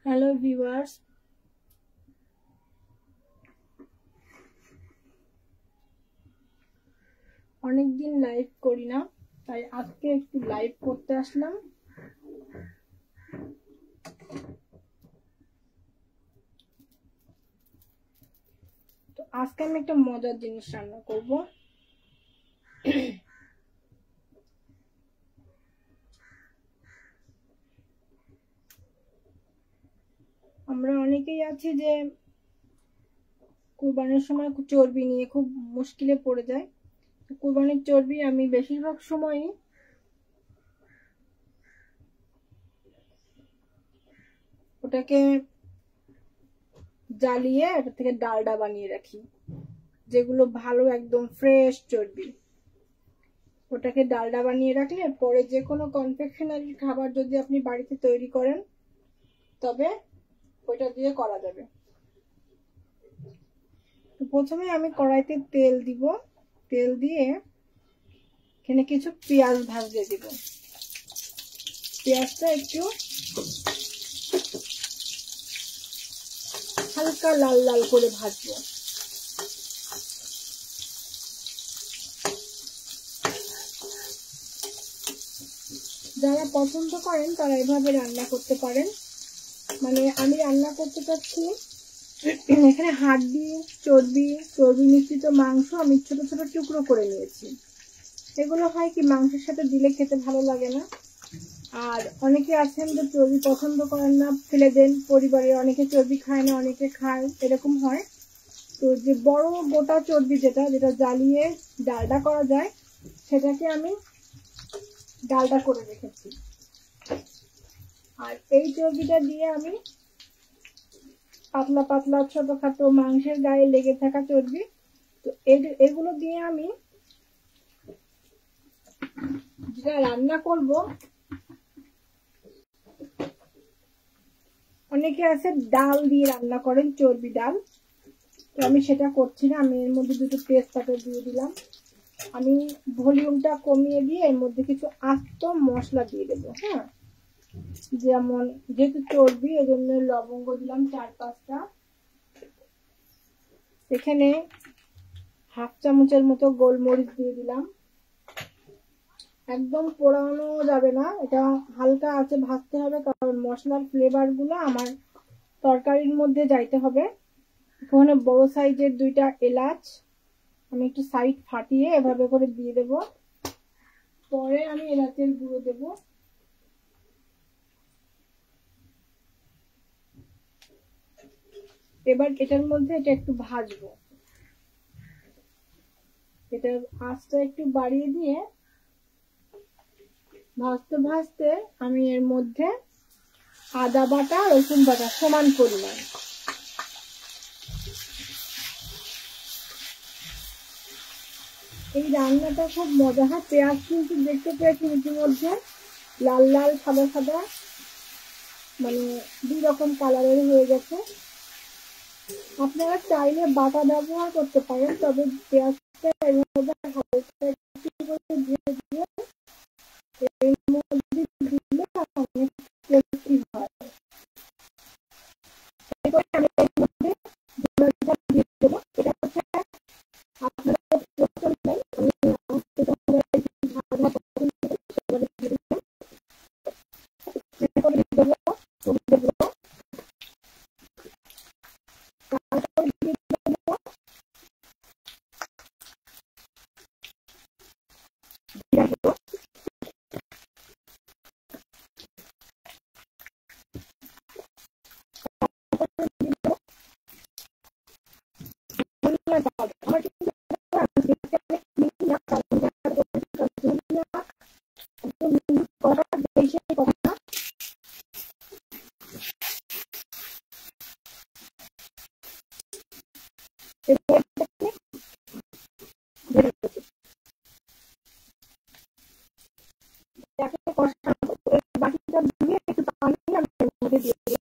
Hello viewers, অনেকদিন live করি না, তাই আজকে একটু লাইভ করতে আসলাম। তো আজকে আমি একটা মজার জিনিস রান্না করব। আমরা অনেকেই আছি যে কুরবানির সময় চর্বি নিয়ে খুব মুশকিলে পড়ে যায়। কুরবানির চর্বি আমি বেশিরভাগ সময়ই ওটাকে জ্বালিয়ে এটা থেকে ডালডা বানিয়ে রাখি, যেগুলো ভালো একদম ফ্রেশ চর্বি। ওটাকে ডালডা বানিয়ে রাখলে পরে যে কোনো কনফেকশনারি খাবার যদি আপনি বাড়িতে তৈরি করেন তবে ওইটা দিয়ে করা যাবে। তো প্রথমে আমি কড়াইতে তেল দিব, তেল দিয়ে এখানে কিছু পেঁয়াজ ভাজতে দিব। পেঁয়াজটা একটু হালকা লাল লাল করে ভাজবো। যারা পছন্দ করেন তারা এভাবে রান্না করতে পারেন। মানে আমি রান্না করতে চাচ্ছি, এখানে হাড্ডি চর্বি মিশ্রিত মাংস আমি ছোট ছোট টুকরো করে নিয়েছি। এগুলো হয় কি মাংসের সাথে দিলে খেতে ভালো লাগে না, আর অনেকে আছেন যে চর্বি পছন্দ করেন না, ফেলে দেন। পরিবারে অনেকে চর্বি খায় না, অনেকে খায়, এরকম হয়। তো যে বড় গোটা চর্বি যেটা জ্বালিয়ে ডালডা করা যায়, সেটাকে আমি ডালডা করে রেখেছি। আর এই চর্বিটা দিয়ে আমি পাতলা পাতলা ছোটখাটো মাংসের গায়ে লেগে থাকা চর্বি, তো এগুলো দিয়ে আমি যেটা রান্না করব। অনেকে আছে ডাল দিয়ে রান্না করেন, চর্বি ডাল। তো আমি সেটা করছি না, আমি এর মধ্যে দুটো তেজপাতা দিয়ে দিলাম। আমি ভলিউমটা কমিয়ে দিয়ে এর মধ্যে কিছু আস্ত মশলা দিয়ে দেবো। হ্যাঁ, যেমন যেহেতু চর্বি এজন্য লবঙ্গ দিলাম 4-5টা। এখানে হাফ চামচের মতো গোলমরিচ দিয়ে দিলাম। একদম পোড়ানো যাবে না, এটা হালকা আছে ভাজতে হবে, কারণ মশলার ফ্লেভার গুলো আমার তরকারির মধ্যে যাইতে হবে। এখানে বড় সাইজের 2টা এলাচ আমি একটু সাইড ফাটিয়ে এভাবে করে দিয়ে দেব। পরে আমি এলাচের গুঁড়ো দেব। এবার এটার মধ্যে এটা একটু ভাজবো। এটার আঁচটা একটু বাড়িয়ে দিয়ে ভাজতে ভাজতে আমি এর মধ্যে আদা বাটা রসুন বাটা সমান পরিমাণ, এই রান্নাটা খুব মজা হয়। পেঁয়াজ কিন্তু দেখতে পেয়েছি ইতিমধ্যে লাল লাল সাদা সাদা, মানে 2 রকম কালারের হয়ে গেছে। আপনারা চাইলে বাটা ব্যবহার করতে পারেন, তবে পেঁয়াজটা এভাবে হালকা একটু করে দিয়ে দিয়ে এর মধ্যে দিলে অনেক টেস্টি হয়। এরপরে আমি এর মধ্যে ধনিয়া দিয়ে দেবো। এটা হচ্ছে আপনারা প্রয়োজন নেই, আমি ভাজা পছন্দ করি সেভাবে দিয়ে দিলাম। এরপরে দিয়ে দেবো তারপরে দিয়ে দেবো জিরা গুঁড়ো, ধনিয়া পাউডার। আমার কিন্তু ধনিয়া একদম করা বেশি কথা না। বাকিটা দিয়ে একটু পানি আমি এর মধ্যে দিয়ে দিলাম।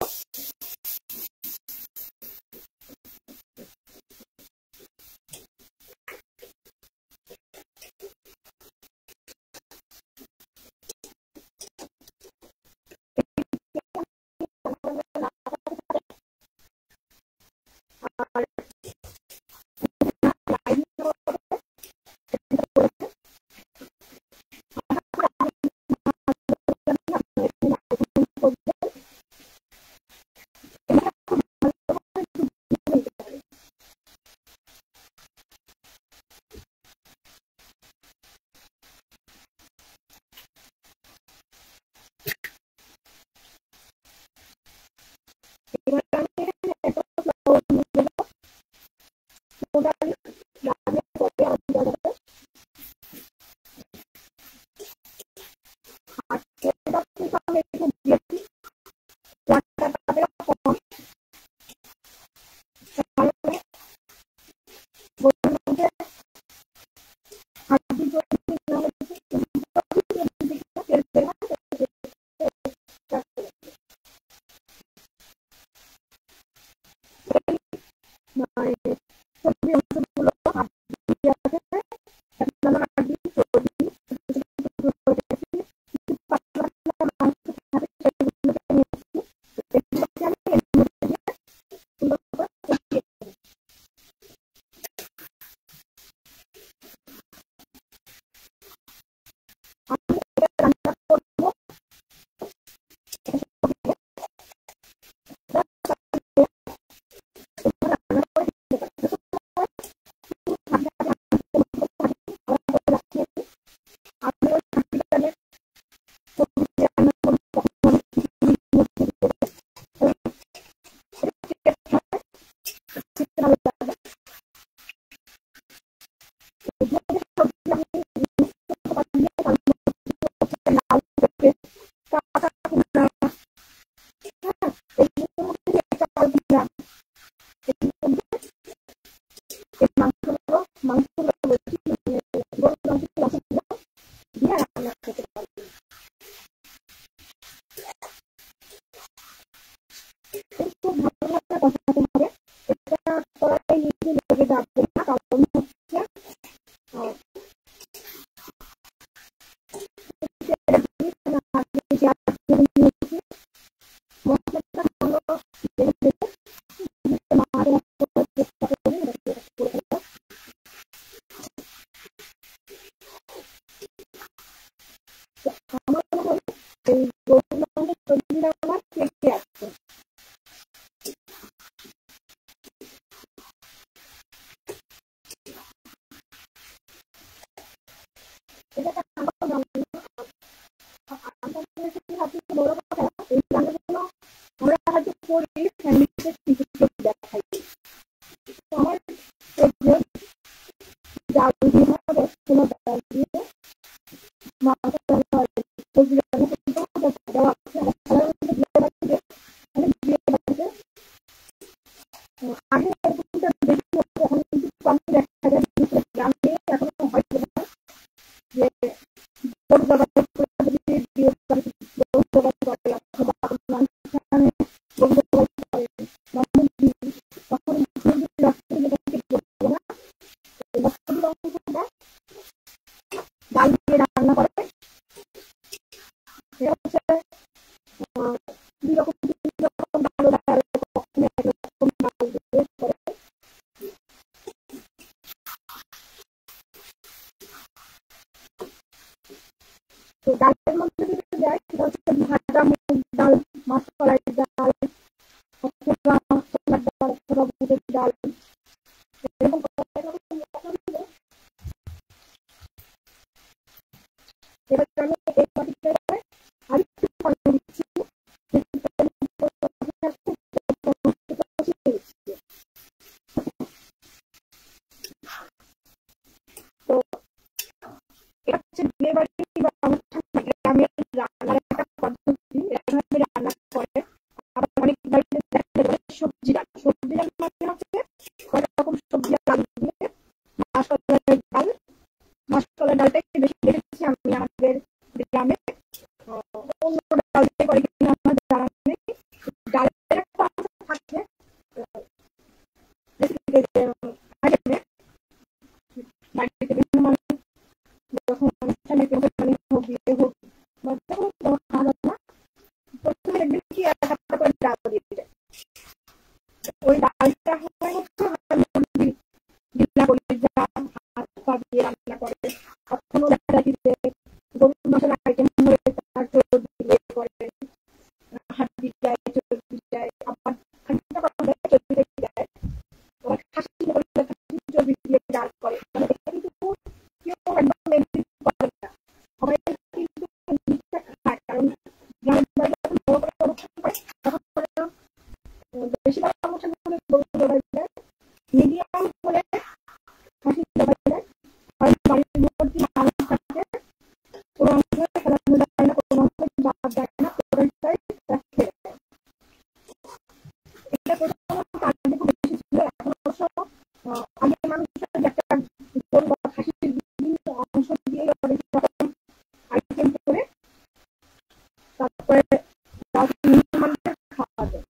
তারপরে মেহমানদের খাওয়া যায়।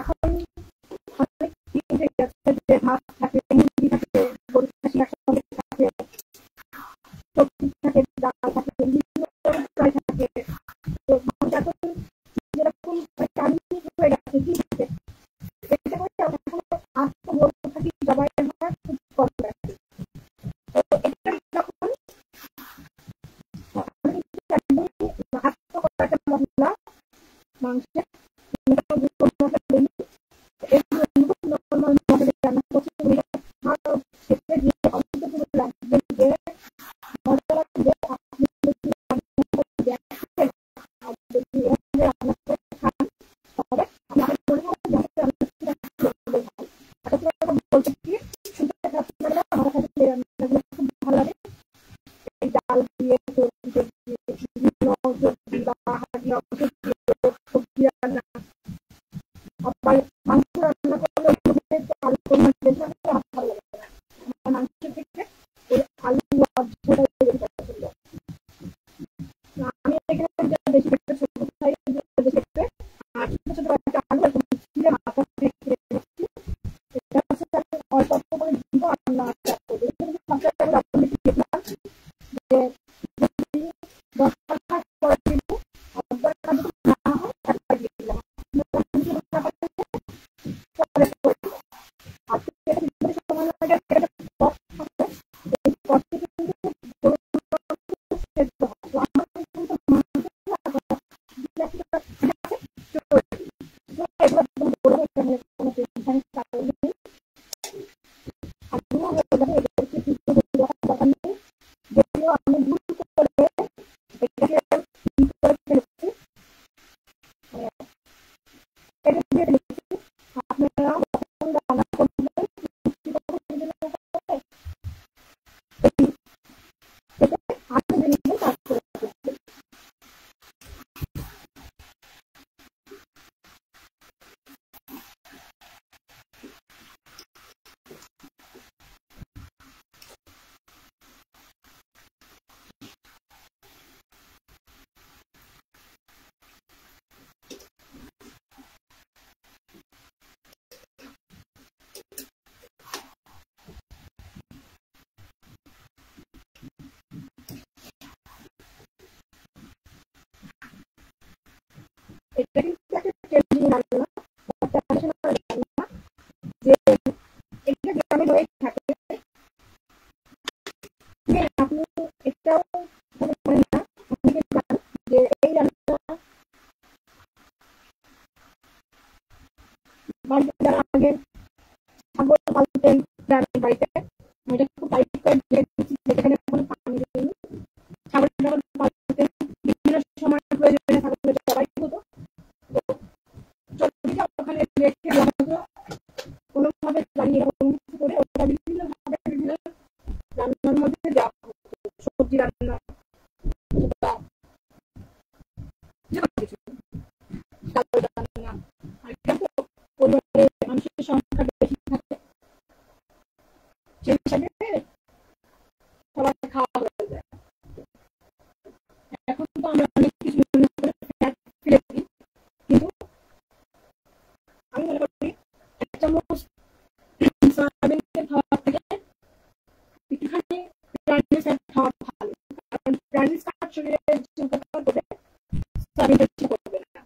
এখন অনেক উঠে গেছে যে মাছ থাকে, মুরগি থাকে, গরু খাসি একসঙ্গে থাকে, সবজি থাকে, ডাল থাকে, বিভিন্ন প্রায় থাকে। তো মানুষ এখন যেরকম আধুনিক হয়ে গেছে দিচ্ছে, এতে করে এখন আস্ত গরু খাসি জবাই হয় খুব কম গেছে। তো এটা যখন একদমই আস্ত কয়েকটা মশলা মাংসের মশলা দিই, এগুলো নর্মাল মশলা রান্না করছি, ভালো খেতে দিয়ে অন্তত রাখবেন যে মশলা দিয়ে আপনি যদি রান্না করে দেখেন আর যদি এভাবে রান্না করে খান, তবে আমার মনে হয় যে রান্না ভালো। বলতে কি শুনতে আপনারা আমার কাছে এই রান্নাগুলো খুব ভালো লাগে। এই ডাল দিয়ে বিভিন্ন সবজি বা হাঁড়ি অংশ দিয়ে সবজি রান্না, আবার মাংস রান্না করলে আলু পরিমাণ বেশি হলে আমার ভালো লাগে না। আমার মাংসের থেকে ওই আলু ঝোলটা বেশি পছন্দ। আমি এখানে বেশি একটা ছোট সাইজ বেশি একটা আর ছোট ছোট একটা আলু এরকম ছিঁড়ে মাথা থেকে রেখেছি। এটা হচ্ছে আমি অল্প অল্প করে দিব আর নাড়াচাড়া করবো। মশলাটা আমি দেখলাম যে যদি 10টা ভাগ করে দিব, আর দরকার যদি না হয় একবার দিয়ে দিলাম। পরে করে দিব। আর এটা ভিতরে সময় লাগে এটা পট থাকে, এই পটে কিন্তু গরুর মাংস সেদ্ধ হয়। তো আমার কিন্তু মাংস কোনো টেনশন কারণ নেই। আমিও হয়ে যাবে এদেরকে সিদ্ধ করে দেওয়ার দরকার নেই। যদিও আমি ভুল করে এটাকে করে ফেলেছি, এটা দিয়ে ফেলেছি। আপনারা যখন রান্না করবেন আগে দিয়ে নেবেন, তারপরে এটা কিন্তু একটা ট্রেন্ডিং রান্না, একটা ট্র্যাডিশনাল রান্না, যে এটা গ্রামে হয়ে থাকে। আপনি এটাও জানেন না, অনেকে জানেন যে এই রান্না বাড়িতে যারা আগে ছাগল পালতেন গ্রামের বাড়িতে, আমি এটা খুব টাইট করে দিয়ে দিচ্ছি যেখানে কোনো পানি দিইনি। ছাগল যখন পালতেন বিভিন্ন সময় প্রয়োজনে ছাগলের জবাই হতো, তো চর্বিটা ওখানে রেখে দেওয়া হতো কোনোভাবে জানি এরকম কিছু করে, ওটা বিভিন্ন ভাবে বিভিন্ন রান্নার মধ্যে দেওয়া হতো, সবজি রান্না বা যেকোনো কিছু, ডাল রান্না। আর এটা তো পরিবারে মানুষের সংখ্যা বেশি থাকে, সেই হিসাবে সবার খাওয়া হয়ে যায়। এখন তো আমরা অনেক কিছু ফ্যাট ফেলে দিই, কিন্তু আমি মনে করি এক চামচ সয়াবিন তেল খাওয়ার থেকে একটুখানি প্রাণীর ফ্যাট খাওয়া ভালো, কারণ প্রাণীর ফ্যাট শরীরে যে উপকার করবে সয়াবিন তেল করবে না।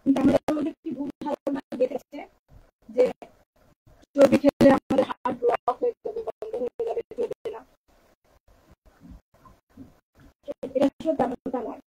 কিন্তু আমাদের মধ্যে কি ভুল ধারণা গেঁথেছে যে চর্বি খেলে আমাদের হার্ট ব্লক হয়ে যাবে, বন্ধ হয়ে যাবে, চলবে না। এটা আসলে তেমনটা নয়।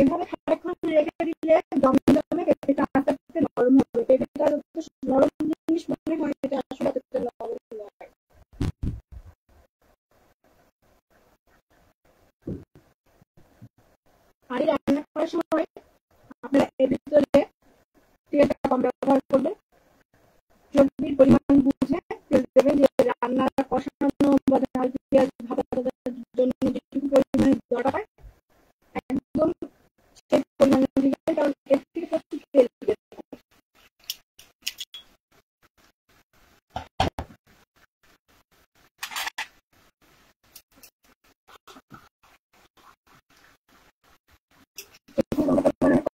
এভাবে খানিকক্ষণ রেখে দিলে দমে এটা আস্তে আস্তে নরম হবে। পেঁপেটা যত নরম জিনিস মনে হয় এটা আসলে ততটা নরম নয়। আর রান্না করার সময় আপনারা এর ভিতরে তেলটা কম ব্যবহার করবেন, চর্বির পরিমাণ বুঝে তেল দেবেন। যে রান্নাটা কষানো বা ঝাল পেঁয়াজ ভাজার জন্য যেটুকু পরিমাণে দরকার হয় একদম সেই পরিমাণে দিবেন, কারণ এর থেকে প্রচুর তেল দিবেন।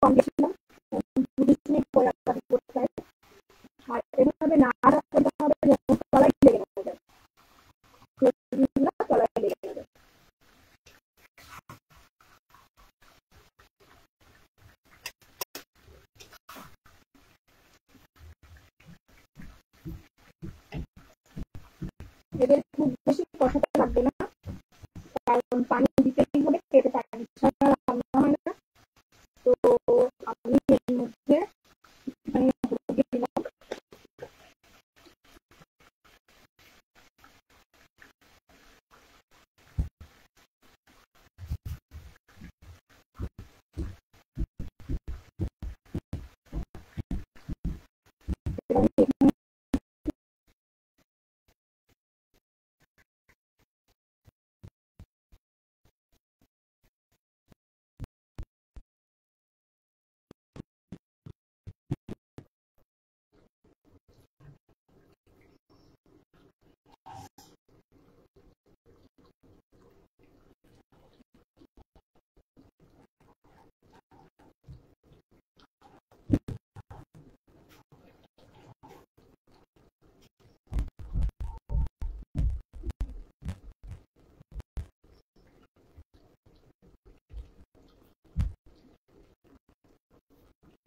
কম গেছিলাম 20 মিনিট পরে করতে হয়। আর এভাবে না করতে হবে তলায় লেগে যাবে, তলায় লেগে যাবে। এদের খুব বেশি কষাতে লাগবে না, কারণ পানি দিতেই হবে, পেঁপে পানি ছাড়া রান্না হয় না। তো আমি এর মধ্যে একটুখানি হলুদ দিয়ে দিলাম।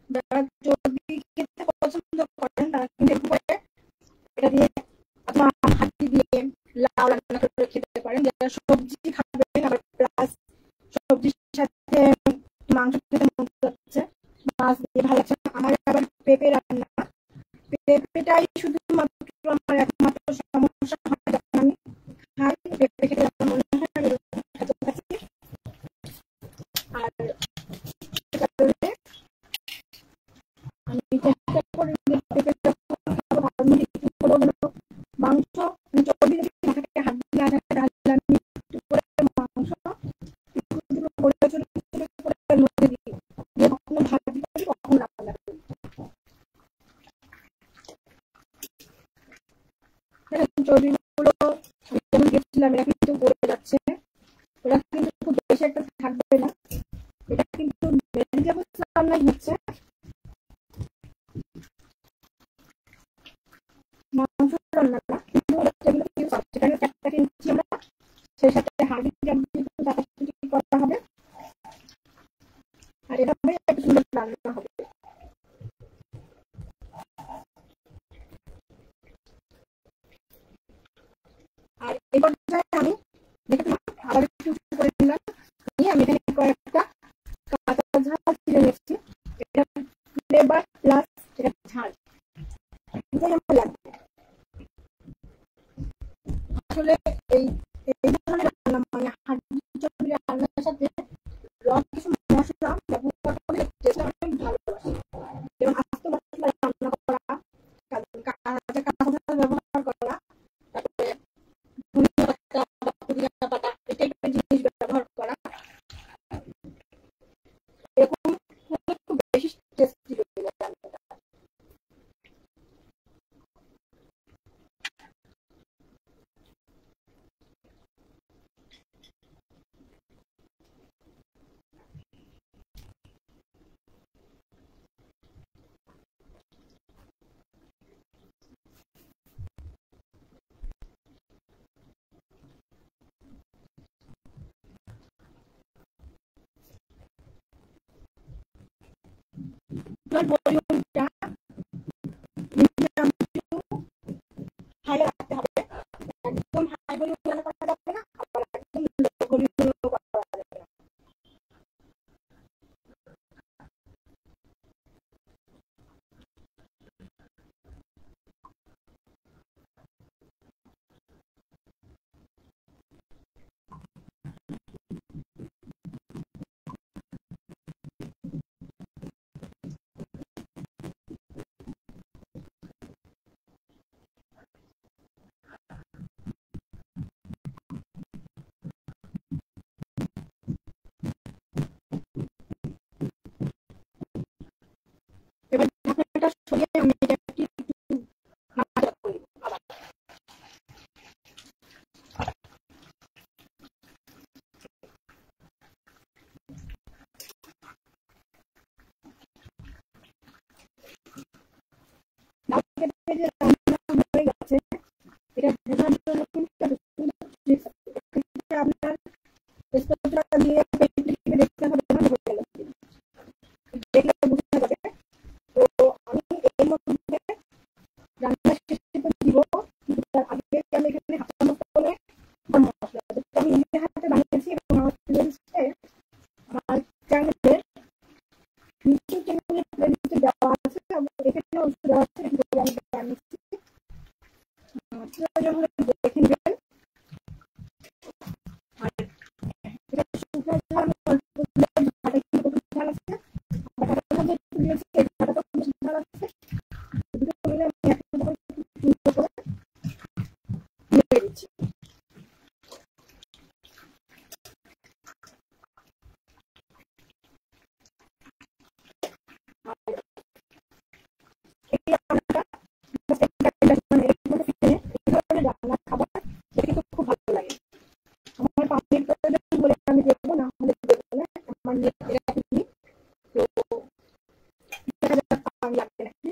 যারা চর্বি খেতে পছন্দ করেন তারা কিন্তু এটা দিয়ে অথবা হাতি দিয়ে লাউ রান্না করে খেতে পারেন। যারা সবজি খাবেন আবার প্লাস সবজির সাথে মাংস খেতে মন চাচ্ছে, মাছ দিয়ে ভালো লাগছে, আমার আবার পেঁপে রান্না, পেঁপেটাই শুধুমাত্র আমার একমাত্র সমস্যা হয় যখন আমি খাই। পেঁপে খেতে আমার মনে হয় কাছাকাছি। আর আমি চেষ্টা করি যে পেঁপে মাংস চর্বি যদি না থাকে হাত দিয়ে আনা তাহলে আমি একটু করে মাংস করে ছোট ছোট করে মধ্যে দিই, দিয়ে কখনো ভাজি করি কখনো রান্না করি। চর্বিগুলো যেমন গেছিলাম এরা কিন্তু পড়ে যাচ্ছে, ওরা কিন্তু খুব বেশি একটা থাকবে না। এটা কিন্তু ভেজিটেবলস রান্নাই হচ্ছে, মাংস রান্না না, কিন্তু যেগুলো সেখানে একটা কিনছি আমরা, সেই সাথে হাঁড়ি করা হবে। আর এভাবে একটা সুন্দর রান্না হবে। আর এই পর্যায়ে আমি দেখলাম আবার একটু করে দিলাম, নিয়ে আমি এখানে কয়েকটা কাঁচা ঝাল ছিঁড়ে নিচ্ছি। এটা ফ্লেভার প্লাস এটা ঝাল এটাই আমার লাগবে। আসলে এই এই ধরনের রান্না মানে হাঁড়ি চর্বি রান্নার সাথে রং কিছু মশলা ব্যবহার করলে টেস্ট অনেক ভালো আসে। যেমন আস্ত মশলা রান্না করা, কাঁচা কাঁচা ব্যবহার করা, তারপরে ধনিয়া পাতা বা পুদিনা পাতা এই টাইপের জিনিস ব্যবহার করা, এরকম হলে খুব বেশি টেস্টি হয়ে যায় রান্নাটা। পরিমাণটা হাই রাখতে হবে, একদম হাই ভলিউম রান্না করা যাবে না, আবার একদম লো ভলিউম করা যাবে না। দিয়েছি, এই ঝালটা বেশ ঝাল আছে। দুটো মিলে আমি একসাথে করে সুন্দর করে নেড়ে দিচ্ছি। এই রান্নাটা রান্না খাবার এটা কিন্তু খুব ভালো লাগে। আমার পানির প্রয়োজন বলে আমি দেবো, না হলে দেবো না। আমার এরকমই তো দেখা যাক পানি লাগবে নাকি।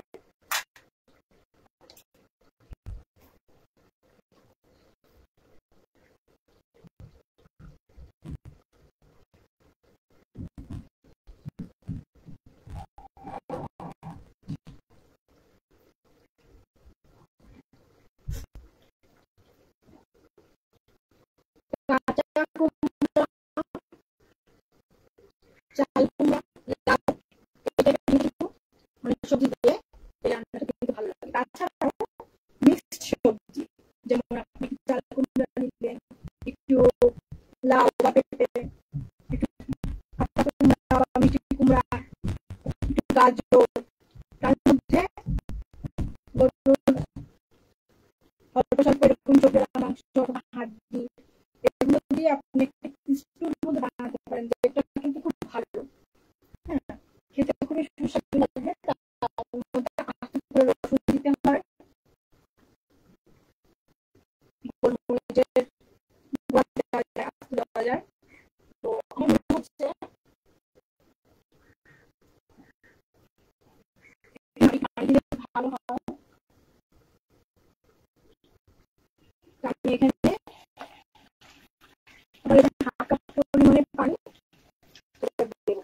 কাঁচা কুমড়া, চাল কুমড়া, লাউ এটা কিন্তু অনেক সবজি দিয়ে এই রান্নাটা কিন্তু ভালো লাগে। তাছাড়াও মিক্সড সবজি, যেমন আপনি চাল কুমড়া নিলেন, একটু লাউ বা পেঁপে, একটু পাতা কুমড়া বা মিষ্টি কুমড়া, একটু গাজর, তার মধ্যে গরুর অল্প স্বল্প এরকম চোখের মাংস অথবা হাড্ডি, এগুলো দিয়ে আপনি একটা স্টুর মধ্যে বানাতে পারেন, যেটা কিন্তু খুব ভালো। হ্যাঁ, খেতে খুবই সুস্বাদু লাগবে। তার মধ্যে আস্তে করে রসুন দিতে হয়, গোলমরিচের গুঁড়া দেওয়া যায়, আস্ত দেওয়া যায়। তো আমার মনে হচ্ছে পানি দিলে ভালো হয়। আমি এখানে হাফ কাপ পরিমাণে পানি দেবো।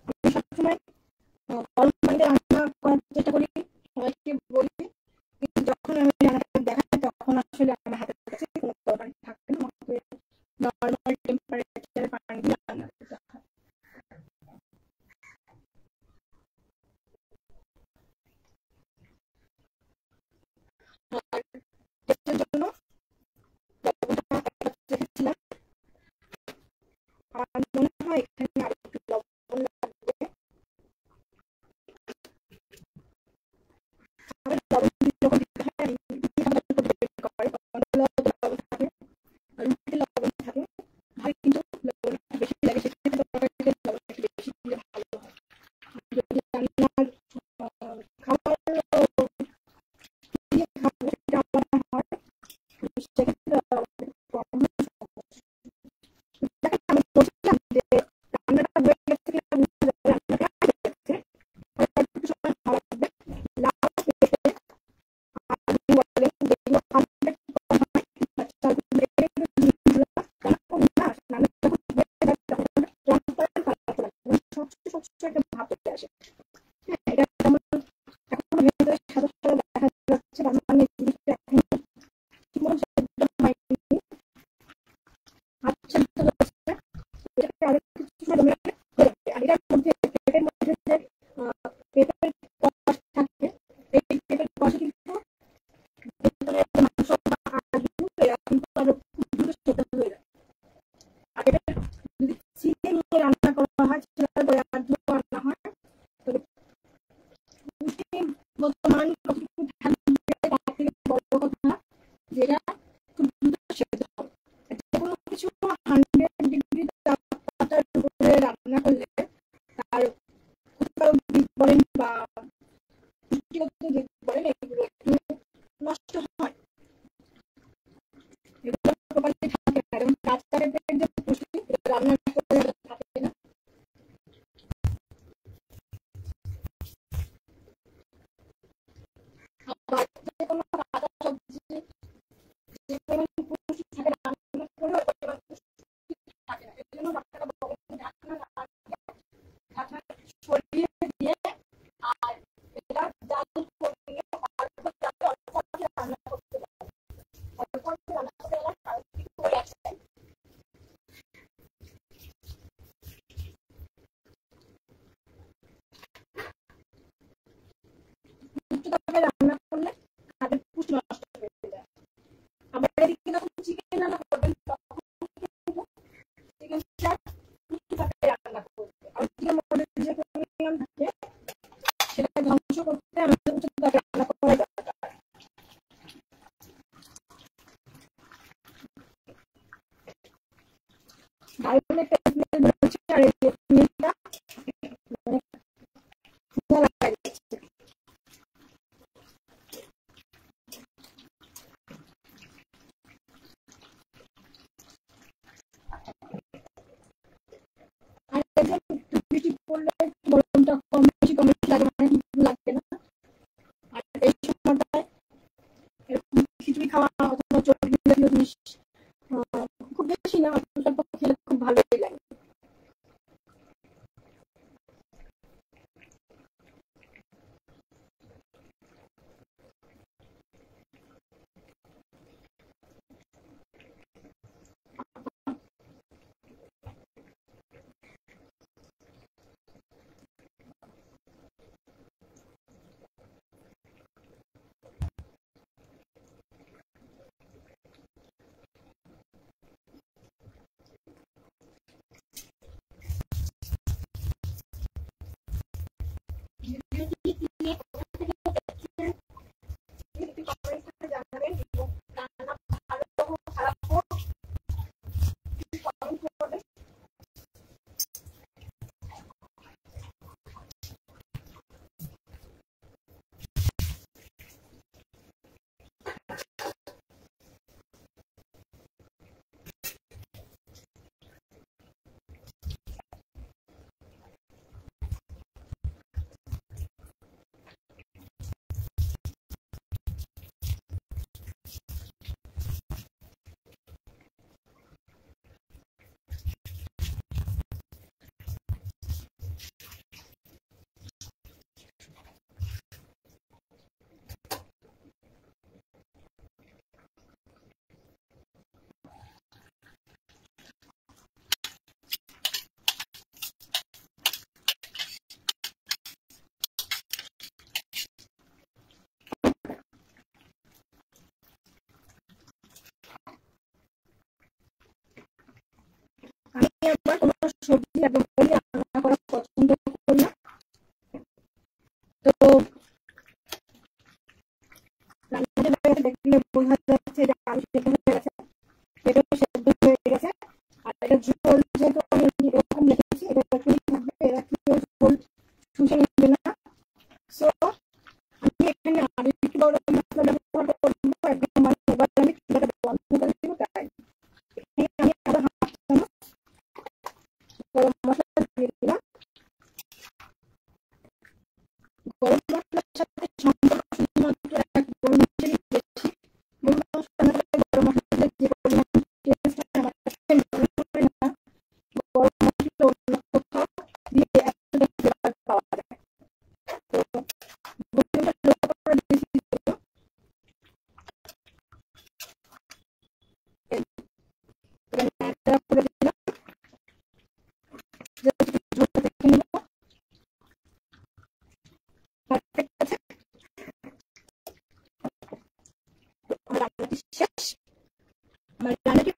আমি সবসময় গরম পানিতে রান্না করার চেষ্টা করি, সবাইকে বলি, কিন্তু যখন আমি রান্নাটা দেখাই তখন আসলে আমার হাতের কাছে কোনো গরম পানি থাকে না, আমাকে নর্মাল টেম্পারেচারে পানি দিয়ে রান্না করতে হয়। আর টেস্টের জন্য লবণটা রেখেছিলাম, আমার মনে হয় এখানে আর একটু লবণ লাগবে। আমার লবণ যখন দিতে হয় আমি বের করে তখন লবণ থাকে, রুটিতে লবণ থাকে, ভাই কিন্তু লবণ একটু বেশি লাগে, সেক্ষেত্রে তরকারিতে লবণ একটু বেশি দিলে ভালো হয়। যদি রান্নার খাবার দিয়ে খাবো সেটা আলাদা হয়, সেক্ষেত্রে কম দেখেন। আমি বলছিলাম যে রান্নাটা হয়ে গেছে কিনা বুঝতে যাবে, রান্নাটা হয়ে গেছে, একটু সময় ভালো লাগবে। লাউ, পেঁপে, আলু বলেন, যেগুলো খাবারটা একটু কম হয়, চাল কুমড়া এগুলো জিনিসগুলো রান্না করুন না, রান্না যখন হয়ে যায় তখন ট্রান্সপারেন্ট কালার চলে আসে, স্বচ্ছ স্বচ্ছ একটা ভাব চলে আসে। হ্যাঁ, এটা যেমন এখনো ভেতরে সাদা সাদা দেখা যাচ্ছে, তার মানে জিনিসটা এখনো ঠিকমতো সেদ্ধ হয়নি, আচ্ছা হচ্ছে। এটাকে আরো কিছু সময় দমে রাখলে হয়ে যাবে। আর এটার মধ্যে পেঁপের মধ্যে যে পেঁপের কষ থাকে, এই পেঁপের কষে কিন্তু ভেতরে মাংস বা আলু এরা কিন্তু আরো খুব দ্রুত সেদ্ধ হয়ে যায়। আর এটা যদি চিনি নিয়ে রান্না করা হয়, সেটা করে আর দ্রুত রান্না হয়। তবে বর্তমান কতটুকু থাকবে তার থেকে বড় কথা যেটা খুব দ্রুত সেদ্ধ হবে। যেকোনো কিছু 100 ডিগ্রি তাপমাত্রার উপরে রান্না করলে গরমটা কম বেশি লাগে, মানে কিছু লাগবে না। আর এই সময়টায় এরকম খিচুড়ি খাওয়া অথবা চর্বি জাতীয় জিনিস খুব বেশি না, অল্প স্বল্প খেলে খুব ভালোই লাগে। জানাবেন এবং রান্না ভালো হোক খারাপ হোক কমেন্ট করবেন। আমি আবার কোনো সবজি একদমই রান্না করা পছন্দ করি না। তো রান্নাটা দেখলে বোঝা যাচ্ছে যে আলু সেদ্ধ হয়ে গেছে, পেঁপে সেদ্ধ হয়ে গেছে। আর এটা ঝোল যেহেতু আমি এরকম রেখেছি, এটা এরকমই থাকবে, এরা কেউ ঝোল শুষে নেবে না। সো আমি এখানে আরো একটু বড় মশলা ব্যবহার করবো, একদম মানে এবার আমি চুলাটা বন্ধ করে দিব। তাই এখানে আমি আরো হাফ চামচ গরম মশলা দিয়ে দিলাম। গরম মশলার সাথে সম্পর্ক শুধুমাত্র এক গোলমরিচেরই বেশি। গরম মশলা না হলে গরম মশলার যে পরিমাণ টেস্ট হয় আমার কাছে মনে হয় না গরম মশলা অন্য কোথাও দিয়ে এতটা ফ্লেভার পাওয়া যায়। তো ভলিউমটা লো করে দিয়েছি, নাড়াচাড়া করে দিলাম, ঝোলটা দেখে নিব পারফেক্ট আছে। আমার রান্নাটি শেষ। আমার রান্নাটি